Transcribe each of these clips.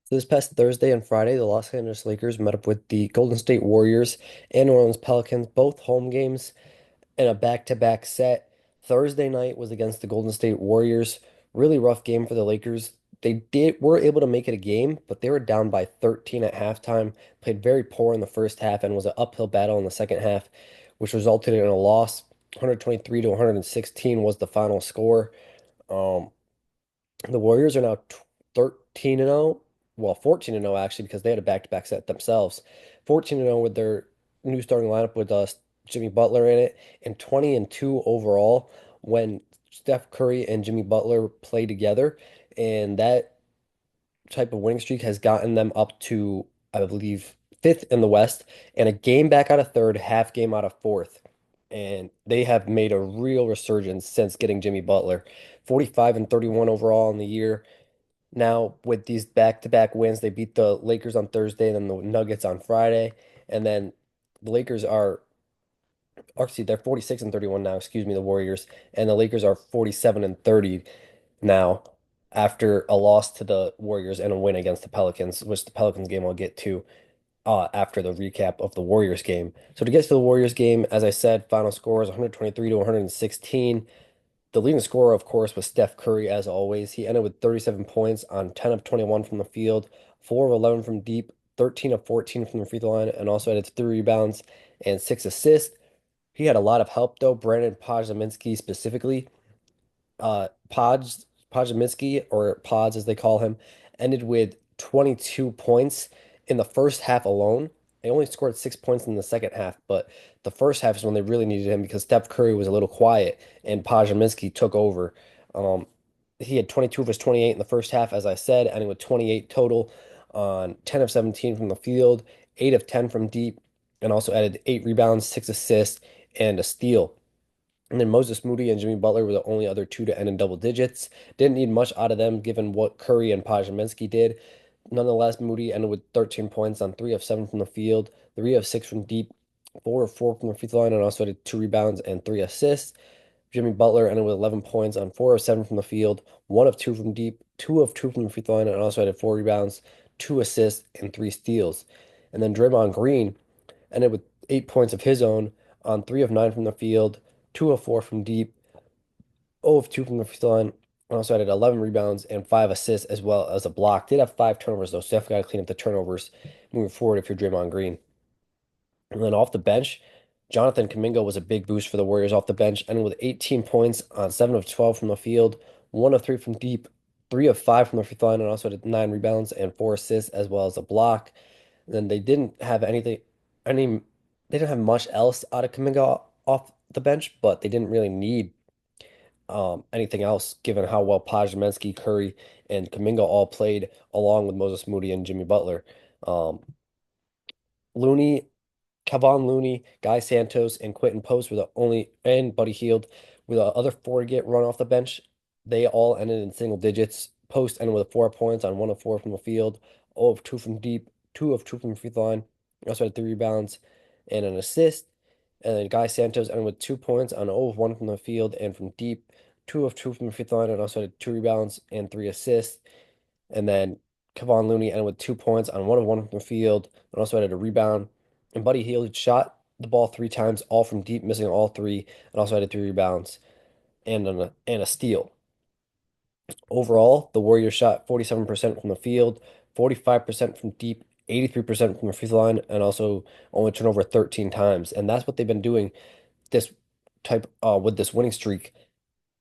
So this past Thursday and Friday, the Los Angeles Lakers met up with the Golden State Warriors and New Orleans Pelicans, both home games in a back-to-back set. Thursday night was against the Golden State Warriors. Really rough game for the Lakers. They were able to make it a game, but they were down by 13 at halftime. Played very poor in the first half and was an uphill battle in the second half, which resulted in a loss. 123 to 116 was the final score. Um, the Warriors are now 13 and 0. Well, 14 and 0 actually because they had a back-to-back set themselves. 14 and 0 with their new starting lineup with Jimmy Butler in it, and 20 and 2 overall when Steph Curry and Jimmy Butler play together. And that type of winning streak has gotten them up to, I believe, fifth in the West and a game back out of third, half game out of fourth. And they have made a real resurgence since getting Jimmy Butler. 45 and 31 overall in the year. Now, with these back-to-back wins, they beat the Lakers on Thursday and then the Nuggets on Friday. And then the Lakers are, actually, they're 46 and 31 now, excuse me, the Warriors. And the Lakers are 47 and 30 now after a loss to the Warriors and a win against the Pelicans, which the Pelicans game I'll get to after the recap of the Warriors game. So to get to the Warriors game, as I said, final score is 123 to 116. The leading scorer, of course, was Steph Curry, as always. He ended with 37 points on 10 of 21 from the field, 4 of 11 from deep, 13 of 14 from the free throw line, and also added 3 rebounds and 6 assists. He had a lot of help, though. Brandon Podziemski specifically Podziemski, or Pods as they call him, ended with 22 points in the first half alone. They only scored 6 points in the second half, but the first half is when they really needed him because Steph Curry was a little quiet and Podziemski took over. Um, he had 22 of his 28 in the first half, as I said, ending with 28 total on 10 of 17 from the field, 8 of 10 from deep, and also added 8 rebounds, 6 assists, and a steal. And then Moses Moody and Jimmy Butler were the only other two to end in double digits. Didn't need much out of them given what Curry and Podziemski did. Nonetheless, Moody ended with 13 points on 3 of 7 from the field, 3 of 6 from deep, 4 of 4 from the free throw line, and also had 2 rebounds and 3 assists. Jimmy Butler ended with 11 points on 4 of 7 from the field, 1 of 2 from deep, 2 of 2 from the free throw line, and also had 4 rebounds, 2 assists, and 3 steals. And then Draymond Green ended with 8 points of his own on 3 of 9 from the field, 2 of 4 from deep, 0 of 2 from the free throw line. And also added 11 rebounds and 5 assists as well as a block. Did have 5 turnovers though, so definitely got to clean up the turnovers moving forward if you're Draymond Green. And then off the bench, Jonathan Kuminga was a big boost for the Warriors off the bench, ending with 18 points on 7 of 12 from the field, 1 of 3 from deep, 3 of 5 from the free throw line, and also had 9 rebounds and 4 assists as well as a block. And then they didn't have any, they didn't have much else out of Kuminga off the bench, but they didn't really need anything else given how well Podziemski, Curry, and Kuminga all played along with Moses Moody and Jimmy Butler. Um, Looney Kevon Looney, Guy Santos, and Quentin Post were the only, and Buddy Hield were the other four to get run off the bench. They all ended in single digits. Post ended with 4 points on 1 of 4 from the field, 0 of 2 from deep, 2 of 2 from the free throw line. He also had 3 rebounds and an assist. And then Guy Santos ended with 2 points on 0 of 1 from the field and from deep, 2 of 2 from the free throw line, and also had 2 rebounds and 3 assists. And then Kevon Looney ended with 2 points on 1 of 1 from the field and also had a rebound. And Buddy Hield shot the ball 3 times, all from deep, missing all 3, and also had 3 rebounds and a steal. Overall, the Warriors shot 47% from the field, 45% from deep, 83% from the free throw line, and also only turned over 13 times. And that's what they've been doing this type with this winning streak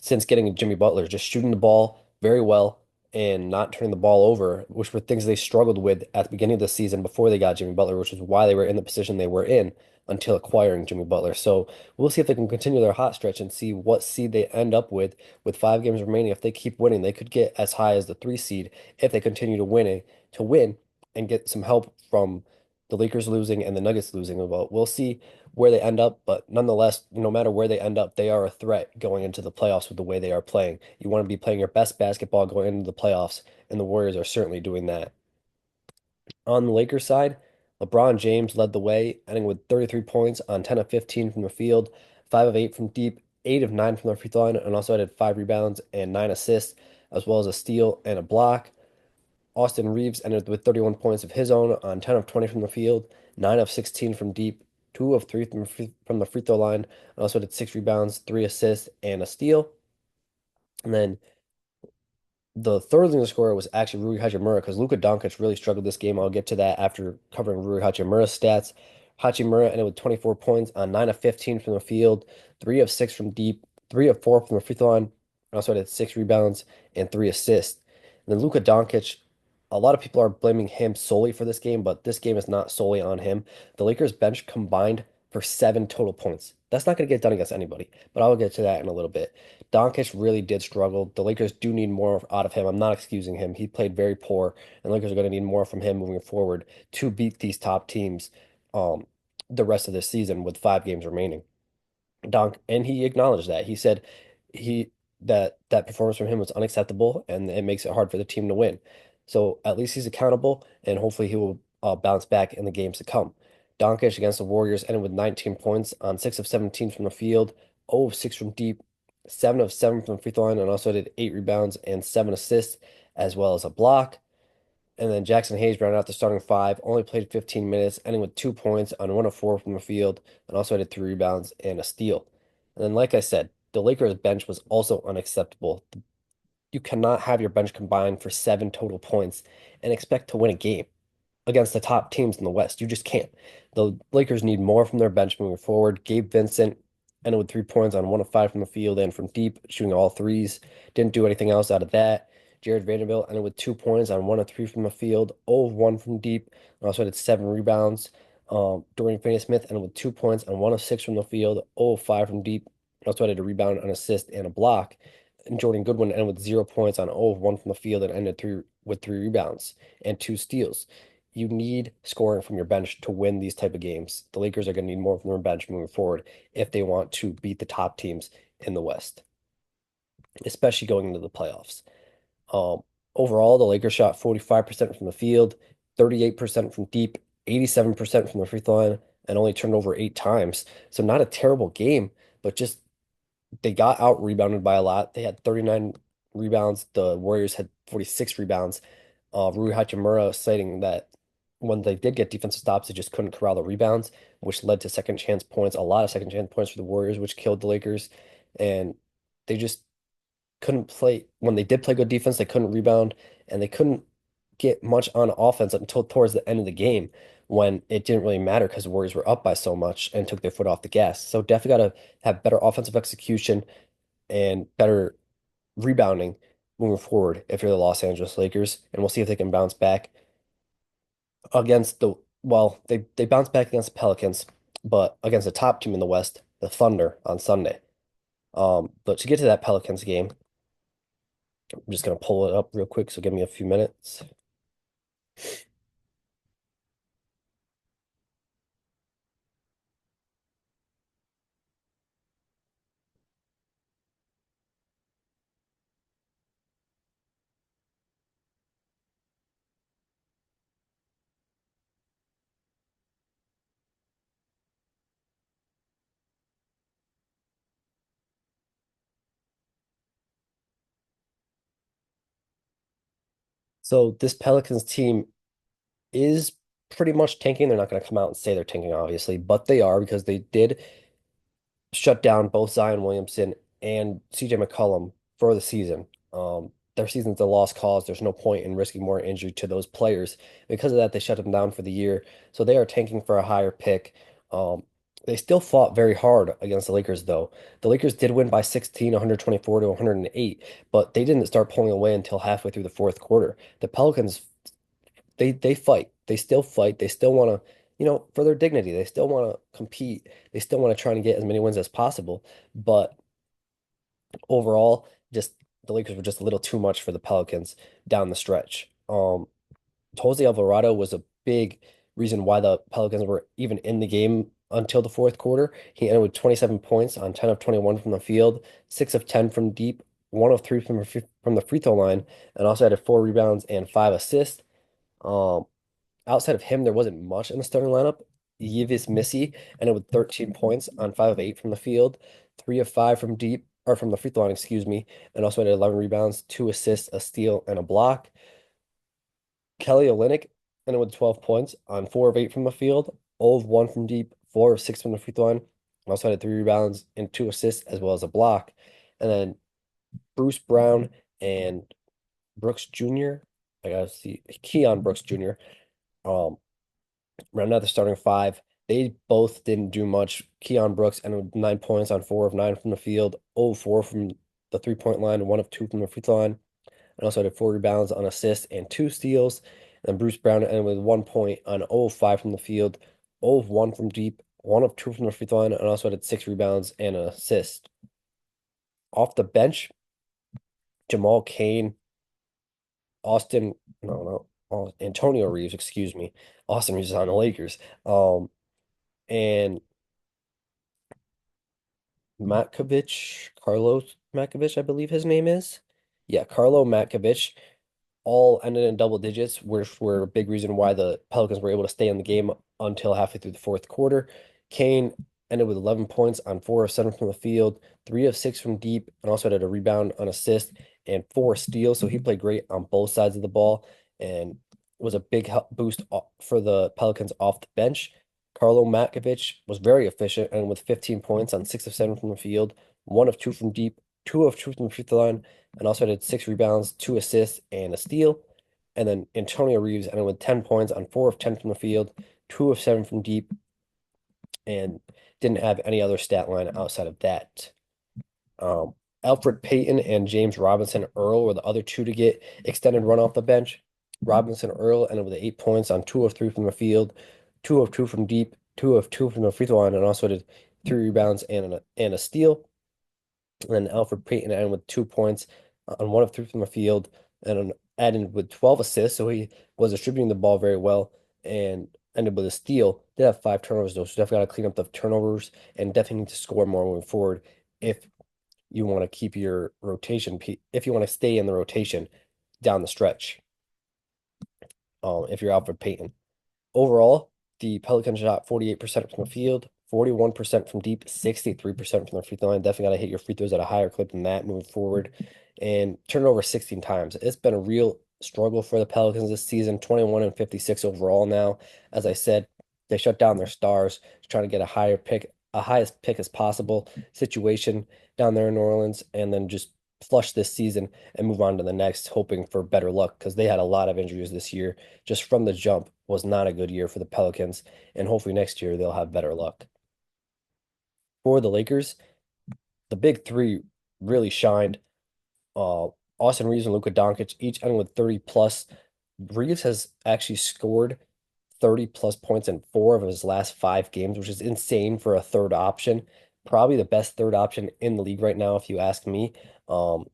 since getting Jimmy Butler, just shooting the ball very well and not turning the ball over, which were things they struggled with at the beginning of the season before they got Jimmy Butler, which is why they were in the position they were in until acquiring Jimmy Butler. So we'll see if they can continue their hot stretch and see what seed they end up with 5 games remaining. If they keep winning, they could get as high as the 3 seed if they continue to win and get some help from the Lakers losing and the Nuggets losing. Well, we'll see where they end up, but nonetheless, no matter where they end up, they are a threat going into the playoffs with the way they are playing. You want to be playing your best basketball going into the playoffs, and the Warriors are certainly doing that. On the Lakers side, LeBron James led the way, ending with 33 points on 10 of 15 from the field, 5 of 8 from deep, 8 of 9 from the free throw line, and also added 5 rebounds and 9 assists, as well as a steal and a block. Austin Reeves ended with 31 points of his own on 10 of 20 from the field, 9 of 16 from deep, 2 of 3 from the free throw line, and also did 6 rebounds, 3 assists, and a steal. And then the third leading scorer was actually Rui Hachimura because Luka Doncic really struggled this game. I'll get to that after covering Rui Hachimura's stats. Hachimura ended with 24 points on 9 of 15 from the field, 3 of 6 from deep, 3 of 4 from the free throw line. And also had 6 rebounds and 3 assists. And then Luka Doncic, a lot of people are blaming him solely for this game, but this game is not solely on him. The Lakers bench combined for 7 total points. That's not going to get done against anybody, but I'll get to that in a little bit. Doncic really did struggle. The Lakers do need more out of him. I'm not excusing him. He played very poor, and the Lakers are going to need more from him moving forward to beat these top teams um, the rest of this season with 5 games remaining. And he acknowledged that. He said he that performance from him was unacceptable and it makes it hard for the team to win. So at least he's accountable and hopefully he will bounce back in the games to come. Doncic against the Warriors ended with 19 points on 6 of 17 from the field, 0 of 6 from deep, 7 of 7 from the free throw line, and also did 8 rebounds and 7 assists, as well as a block. And then Jackson Hayes rounded out the starting five, only played 15 minutes, ending with 2 points on 1 of 4 from the field, and also had 3 rebounds and a steal. And then, like I said, the Lakers bench was also unacceptable. You cannot have your bench combined for 7 total points and expect to win a game against the top teams in the West. You just can't. The Lakers need more from their bench moving forward. Gabe Vincent ended with 3 points on 1 of 5 from the field and from deep, shooting all threes. Didn't do anything else out of that. Jared Vanderbilt ended with 2 points on 1 of 3 from the field, 0 of 1 from deep, and also had 7 rebounds. Dorian Finney-Smith ended with 2 points on 1 of 6 from the field, 0 of 5 from deep, also had a rebound, an assist, and a block. And Jordan Goodwin ended with 0 points on 0 of 1 from the field and ended with 3 rebounds and 2 steals. You need scoring from your bench to win these type of games. The Lakers are going to need more from their bench moving forward if they want to beat the top teams in the West, especially going into the playoffs. Um, Overall, the Lakers shot 45% from the field, 38% from deep, 87% from the free throw line, and only turned over 8 times. So not a terrible game, but just they got out rebounded by a lot. They had 39 rebounds. The Warriors had 46 rebounds. Rui Hachimura citing that when they did get defensive stops, they just couldn't corral the rebounds, which led to second chance points, a lot of second chance points for the Warriors, which killed the Lakers. And they just couldn't play. When they did play good defense, they couldn't rebound and they couldn't get much on offense until towards the end of the game when it didn't really matter because the Warriors were up by so much and took their foot off the gas. So definitely got to have better offensive execution and better rebounding moving forward if you're the Los Angeles Lakers. And we'll see if they can bounce back against they bounced back against the Pelicans, but against the top team in the West, the Thunder on Sunday. But to get to that Pelicans game, I'm just gonna pull it up real quick, so give me a few minutes. So this Pelicans team is pretty much tanking. They're not gonna come out and say they're tanking, obviously, but they are because they did shut down both Zion Williamson and CJ McCollum for the season. Their season's a lost cause. There's no point in risking more injury to those players. Because of that, they shut them down for the year. So they are tanking for a higher pick. Um, they still fought very hard against the Lakers, though. The Lakers did win by 16, 124 to 108, but they didn't start pulling away until halfway through the fourth quarter. The Pelicans they fight. They still fight. They still want to, for their dignity. They still want to compete. They still want to try and get as many wins as possible. But overall, just the Lakers were just a little too much for the Pelicans down the stretch. Jose Alvarado was a big reason why the Pelicans were even in the game until the fourth quarter. He ended with 27 points on 10 of 21 from the field, 6 of 10 from deep, 1 of 3 from the free throw line, and also had 4 rebounds and 5 assists. Um, Outside of him, there wasn't much in the starting lineup. Yves Missy ended with 13 points on 5 of 8 from the field, 3 of 5 from deep, or from the free throw line, excuse me, and also had 11 rebounds, 2 assists, a steal, and a block. Kelly Olynyk ended with 12 points on 4 of 8 from the field, 0 of 1 from deep, 4 of 6 from the free throw line. Also had 3 rebounds and 2 assists as well as a block. And then Bruce Brown and Brooks Jr. I gotta see Keon Brooks Jr. Um, round out the starting five. They both didn't do much. Keon Brooks ended with 9 points on 4 of 9 from the field, 0 of 4 from the 3-point line, and 1 of 2 from the free throw line. And also had 4 rebounds on assists and 2 steals. And Bruce Brown ended with 1 point on 0 of 5 from the field, 0 of 1 from deep, 1 of 2 from the free throw line, and also had 6 rebounds and an assist. Off the bench, Jamal Cain, Austin, no, Antonio Reeves, excuse me. Austin Reeves is on the Lakers. And Carlos Matkovich, I believe his name is. Yeah, Carlo Matkovich all ended in double digits, which were a big reason why the Pelicans were able to stay in the game until halfway through the fourth quarter. Kane ended with 11 points on 4 of 7 from the field, 3 of 6 from deep, and also had a rebound, on assist, and 4 steals. So he played great on both sides of the ball and was a big help boost for the Pelicans off the bench. Carlo Matkovic was very efficient and with 15 points on 6 of 7 from the field, 1 of 2 from deep, 2 of 2 from the free throw line, and also had 6 rebounds, 2 assists, and a steal. And then Antonio Reeves ended with 10 points on 4 of 10 from the field, 2 of 7 from deep, and didn't have any other stat line outside of that. Um, Alfred Payton and James Robinson Earl were the other two to get extended run off the bench. Robinson Earl ended with 8 points on 2 of 3 from the field, 2 of 2 from deep, 2 of 2 from the free throw line, and also did 3 rebounds and a steal. And then Alfred Payton ended with 2 points on 1 of 3 from the field and added with 12 assists. So he was distributing the ball very well and ended with a steal. Did have 5 turnovers though, so definitely got to clean up the turnovers and definitely need to score more moving forward if you want to keep your rotation, if you want to stay in the rotation down the stretch. If you're Alfred Payton. Overall, the Pelicans shot 48% from the field, 41% from deep, 63% from the free throw line. Definitely got to hit your free throws at a higher clip than that moving forward. And turn it over 16 times. It's been a real struggle for the Pelicans this season, 21 and 56 overall now. As I said, they shut down their stars, trying to get a higher pick, a highest pick as possible situation down there in New Orleans, and then just flush this season and move on to the next, hoping for better luck because they had a lot of injuries this year. Just from the jump was not a good year for the Pelicans, and hopefully next year they'll have better luck. For the Lakers, the big three really shined. Uh, Austin Reeves and Luka Doncic each ended with 30 plus. Reeves has actually scored 30 plus points in 4 of his last 5 games, which is insane for a third option. Probably the best third option in the league right now, if you ask me. Um,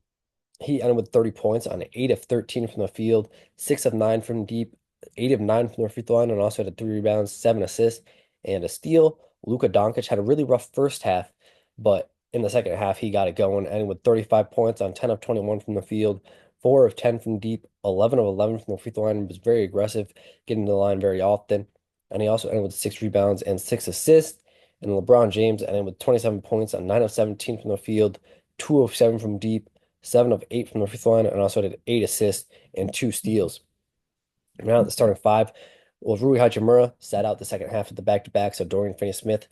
he ended with 30 points on 8 of 13 from the field, 6 of 9 from deep, 8 of 9 from the free throw line, and also had 3 rebounds, 7 assists, and a steal. Luka Doncic had a really rough first half, but in the second half, he got it going, ending with 35 points on 10 of 21 from the field, 4 of 10 from deep, 11 of 11 from the free throw line, and was very aggressive, getting to the line very often. And he also ended with 6 rebounds and 6 assists. And LeBron James ended with 27 points on 9 of 17 from the field, 2 of 7 from deep, 7 of 8 from the free throw line, and also did 8 assists and 2 steals. Now the starting five, well, Rui Hachimura sat out the second half of the back-to-back, so Dorian Finney-Smith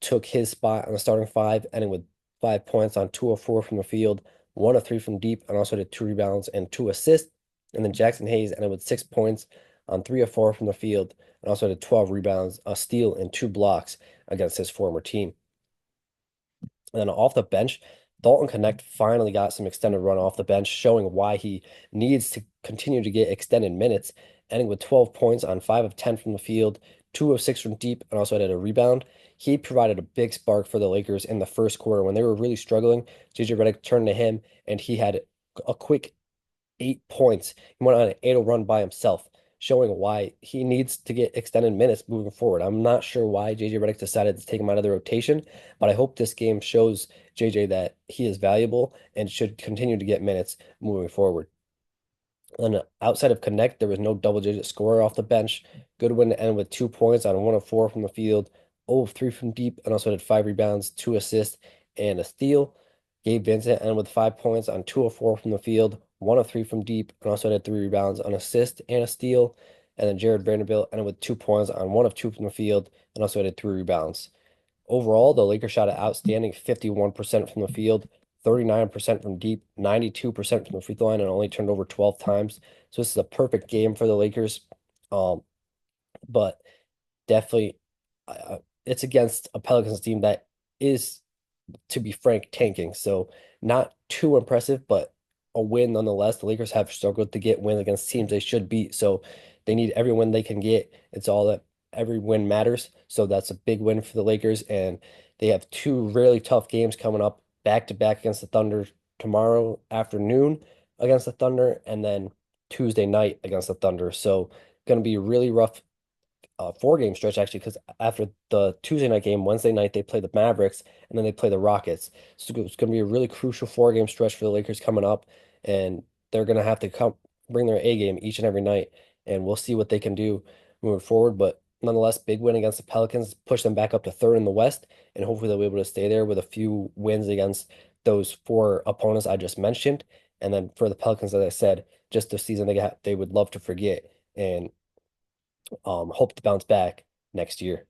took his spot on the starting five, ending with 5 points on 2 of 4 from the field, 1 of 3 from deep, and also did 2 rebounds and 2 assists. And then Jackson Hayes ended with 6 points on 3 of 4 from the field, and also did 12 rebounds, a steal, and 2 blocks against his former team. And then off the bench, Dalton Connect finally got some extended run off the bench, showing why he needs to continue to get extended minutes, ending with 12 points on 5 of 10 from the field, 2 of 6 from deep, and also had a rebound. He provided a big spark for the Lakers in the first quarter when they were really struggling. JJ Redick turned to him, and he had a quick 8 points. He went on an 8-0 run by himself, showing why he needs to get extended minutes moving forward. I'm not sure why JJ Redick decided to take him out of the rotation, but I hope this game shows JJ that he is valuable and should continue to get minutes moving forward. And outside of Connect, there was no double-digit scorer off the bench. Goodwin ended with 2 points on 1 of 4 from the field, 0 of 3 from deep, and also had 5 rebounds, 2 assists, and a steal. Gabe Vincent ended with 5 points on 2 of 4 from the field, one of three from deep, and also had 3 rebounds, an assist and a steal. And then Jared Vanderbilt ended with 2 points on one of two from the field, and also had 3 rebounds. Overall, the Lakers shot an outstanding 51% from the field, 39% from deep, 92% from the free throw line, and only turned over 12 times. So this is a perfect game for the Lakers. Um, but definitely, it's against a Pelicans team that is, to be frank, tanking. So not too impressive, but a win nonetheless. The Lakers have struggled to get wins against teams they should beat. So they need every win they can get. It's all that every win matters. So that's a big win for the Lakers. And they have two really tough games coming up back to back against the Thunder tomorrow afternoon against the Thunder, and then Tuesday night against the Thunder. So going to be really rough 4 game stretch actually, because after the Tuesday night game, Wednesday night they play the Mavericks and then they play the Rockets. So it's going to be a really crucial 4 game stretch for the Lakers coming up, and they're going to have to come bring their A game each and every night, and we'll see what they can do moving forward. But nonetheless, big win against the Pelicans, push them back up to third in the West, and hopefully they'll be able to stay there with a few wins against those 4 opponents I just mentioned. And then for the Pelicans, as I said, just the season they would love to forget. And hope to bounce back next year.